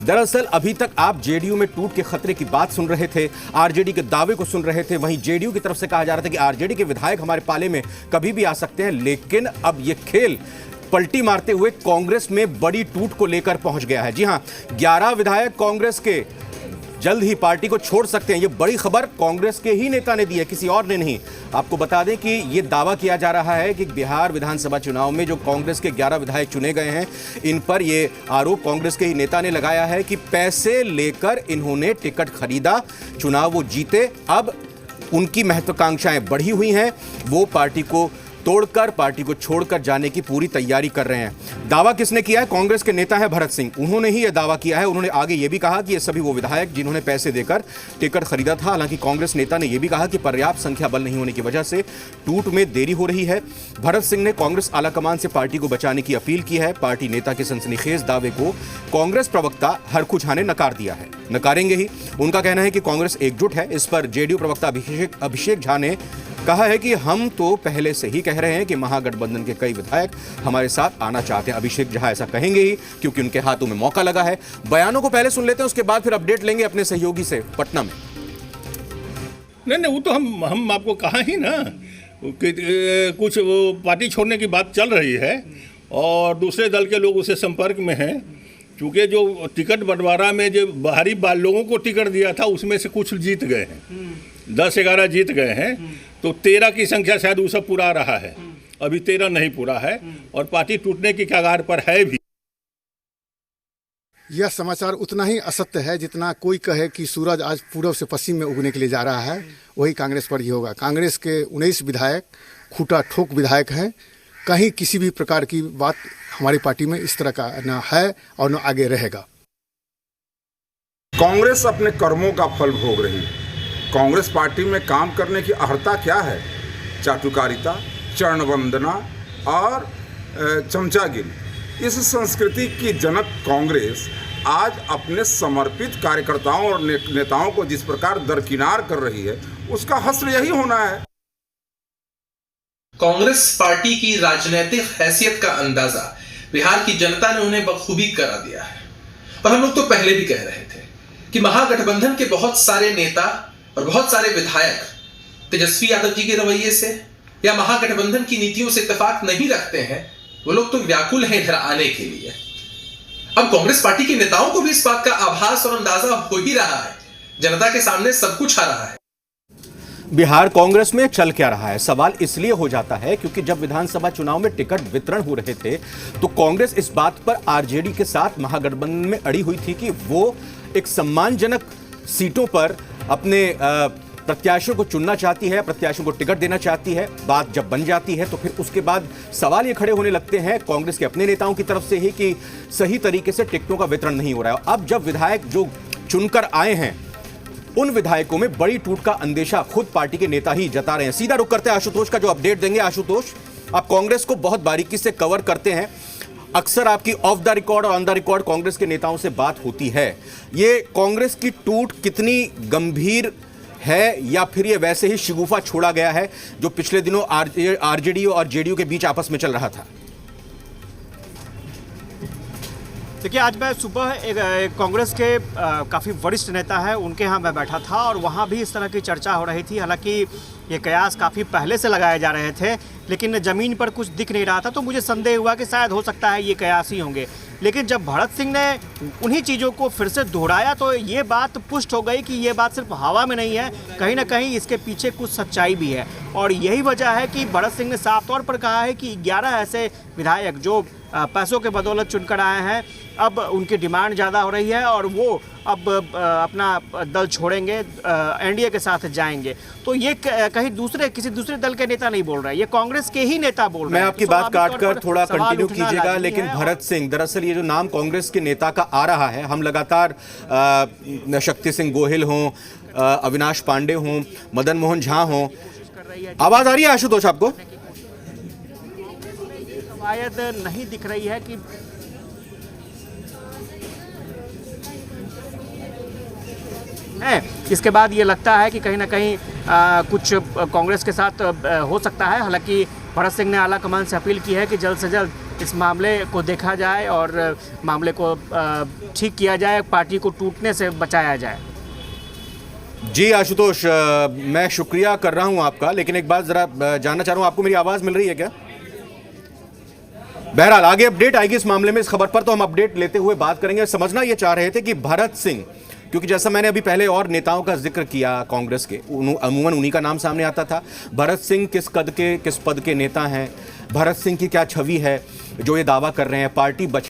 दरअसल अभी तक आप जेडीयू में टूट के खतरे की बात सुन रहे थे, आरजेडी के दावे को सुन रहे थे। वहीं जेडीयू की तरफ से कहा जा रहा था कि आरजेडी के विधायक हमारे पाले में कभी भी आ सकते हैं, लेकिन अब ये खेल पलटी मारते हुए कांग्रेस में बड़ी टूट को लेकर पहुंच गया है। जी हां, 11 विधायक कांग्रेस के जल्द ही पार्टी को छोड़ सकते हैं। ये बड़ी खबर कांग्रेस के ही नेता ने दी है, किसी और ने नहीं। आपको बता दें कि ये दावा किया जा रहा है कि बिहार विधानसभा चुनाव में जो कांग्रेस के 11 विधायक चुने गए हैं, इन पर ये आरोप कांग्रेस के ही नेता ने लगाया है कि पैसे लेकर इन्होंने टिकट खरीदा, चुनाव वो जीते, अब उनकी महत्वाकांक्षाएं बढ़ी हुई हैं, वो पार्टी को तोड़कर पार्टी को छोड़कर जाने की पूरी तैयारी कर रहे हैं। दावा किसने किया है? कांग्रेस के नेता है भरत सिंह, उन्होंने ही यह दावा किया है। उन्होंने आगे यह भी कहा कि ये सभी वो विधायक जिन्होंने पैसे देकर टिकट खरीदा था। हालांकि कांग्रेस नेता ने यह भी कहा कि पर्याप्त संख्या बल नहीं होने की वजह से टूट में देरी हो रही है। भरत सिंह ने कांग्रेस आलाकमान से पार्टी को बचाने की अपील की है। पार्टी नेता के सनसनीखेज दावे को कांग्रेस प्रवक्ता हरखू झा ने नकार दिया है, नकारेंगे ही। उनका कहना है कि कांग्रेस एकजुट है। इस पर जेडीयू प्रवक्ता अभिषेक झा ने कहा है कि हम तो पहले से ही कह रहे हैं कि महागठबंधन के कई विधायक हमारे साथ आना चाहते हैं। अभिषेक झा ऐसा कहेंगे ही क्योंकि उनके हाथों में मौका लगा है। बयानों को पहले सुन लेते हैं, उसके बाद फिर अपडेट लेंगे अपने सहयोगी से पटना में। नहीं, वो तो हम आपको कहा ही ना कि कुछ वो पार्टी छोड़ने की बात चल रही है और दूसरे दल के लोग उससे संपर्क में हैं। क्योंकि जो टिकट बंटवारा में जो बाहरी लोगों को टिकट दिया था उसमें से कुछ जीत गए हैं, 10-11 जीत गए हैं, तो 13 की संख्या शायद वो सब पूरा रहा है। अभी 13 नहीं पूरा है और पार्टी टूटने की कगार पर है भी। यह समाचार उतना ही असत्य है जितना कोई कहे कि सूरज आज पूर्व से पश्चिम में उगने के लिए जा रहा है, वही कांग्रेस पर ही होगा। कांग्रेस के 19 विधायक खूटा ठोक विधायक हैं। कहीं किसी भी प्रकार की बात हमारी पार्टी में इस तरह का न है और न आगे रहेगा। कांग्रेस अपने कर्मों का फल भोग रही है। कांग्रेस पार्टी में काम करने की अर्हता क्या है? चाटुकारिता, चरण वंदना और चमचागिरी। इस संस्कृति की जनक कांग्रेस आज अपने समर्पित कार्यकर्ताओं और नेताओं को जिस प्रकार दरकिनार कर रही है, उसका हश्र यही होना है। कांग्रेस पार्टी की राजनीतिक हैसियत का अंदाजा बिहार की जनता ने उन्हें बखूबी करा दिया है। और हम लोग तो पहले भी कह रहे थे कि महागठबंधन के बहुत सारे नेता और बहुत सारे विधायक तेजस्वी यादव जी के रवैये से या महागठबंधन की नीतियों से इत्तेफाक नहीं रखते हैं। वो लोग तो व्याकुल हैं इधर आने के लिए। अब कांग्रेस पार्टी के नेताओं को भी इस बात का आभास और अंदाजा हो ही रहा है। जनता के सामने सब कुछ आ रहा है। बिहार कांग्रेस में चल क्या रहा है, सवाल इसलिए हो जाता है क्योंकि जब विधानसभा चुनाव में टिकट वितरण हो रहे थे तो कांग्रेस इस बात पर आरजेडी के साथ महागठबंधन में अड़ी हुई थी कि वो एक सम्मानजनक सीटों पर अपने प्रत्याशियों को चुनना चाहती है, प्रत्याशियों को टिकट देना चाहती है। बात जब बन जाती है तो फिर उसके बाद सवाल ये खड़े होने लगते हैं कांग्रेस के अपने नेताओं की तरफ से ही कि सही तरीके से टिकटों का वितरण नहीं हो रहा है। अब जब विधायक जो चुनकर आए हैं, उन विधायकों में बड़ी टूट का अंदेशा खुद पार्टी के नेता ही जता रहे हैं। सीधा रुख करते हैं आशुतोष का, जो अपडेट देंगे। आशुतोष, आप कांग्रेस को बहुत बारीकी से कवर करते हैं, अक्सर आपकी ऑफ द रिकॉर्ड और ऑन द रिकॉर्ड कांग्रेस के नेताओं से बात होती है। ये कांग्रेस की टूट कितनी गंभीर है या फिर ये वैसे ही शिगुफा छोड़ा गया है जो पिछले दिनों आरजेडी और जेडीयू के बीच आपस में चल रहा था? देखिए, आज मैं सुबह एक कांग्रेस के काफ़ी वरिष्ठ नेता है उनके यहाँ मैं बैठा था और वहाँ भी इस तरह की चर्चा हो रही थी। हालांकि ये कयास काफ़ी पहले से लगाए जा रहे थे, लेकिन ज़मीन पर कुछ दिख नहीं रहा था, तो मुझे संदेह हुआ कि शायद हो सकता है ये कयास ही होंगे। लेकिन जब भरत सिंह ने उन्हीं चीज़ों को फिर से दोहराया तो ये बात पुष्ट हो गई कि ये बात सिर्फ हवा में नहीं है, कहीं ना कहीं इसके पीछे कुछ सच्चाई भी है। और यही वजह है कि भरत सिंह ने साफ तौर पर कहा है कि 11 ऐसे विधायक जो पैसों के बदौलत चुनकर आए हैं, अब उनकी डिमांड ज़्यादा हो रही है और वो अब अपना दल छोड़ेंगे, एनडीए के साथ जाएंगे। तो ये कहीं किसी दूसरे दल के नेता नहीं बोल रहे हैं, ये कांग्रेस के ही नेता बोल रहे हैं। मैं आपकी बात काटकर थोड़ा कंटिन्यू कीजिएगा। लेकिन भरत सिंह, दरअसल ये जो नाम कांग्रेस के नेता का आ रहा है, हम लगातार शक्ति सिंह गोहिल हों, अविनाश पांडे हों, मदन मोहन झा हों, आवाज आ रही है आशुतोष आपको? कवायद नहीं दिख रही है कि इसके बाद ये लगता है कि कहीं ना कहीं कुछ कांग्रेस के साथ हो सकता है। हालांकि भरत सिंह ने आला कमान से अपील की है कि जल्द से जल्द इस मामले को देखा जाए और मामले को ठीक किया जाए, पार्टी को टूटने से बचाया जाए। जी आशुतोष, मैं शुक्रिया कर रहा हूं आपका, लेकिन एक बात ज़रा जानना चाह रहा हूं, आपको मेरी आवाज़ मिल रही है क्या? बहरहाल आगे अपडेट आएगी इस मामले में, इस खबर पर तो हम अपडेट लेते हुए बात करेंगे। समझना ये चाह रहे थे कि भरत सिंह, क्योंकि जैसा मैंने अभी पहले और नेताओं का जिक्र किया कांग्रेस के, अमूमन उन्हीं का नाम सामने आता था। भरत सिंह किस पद के नेता हैं, भरत सिंह की क्या छवि है जो ये दावा कर रहे हैं पार्टी बच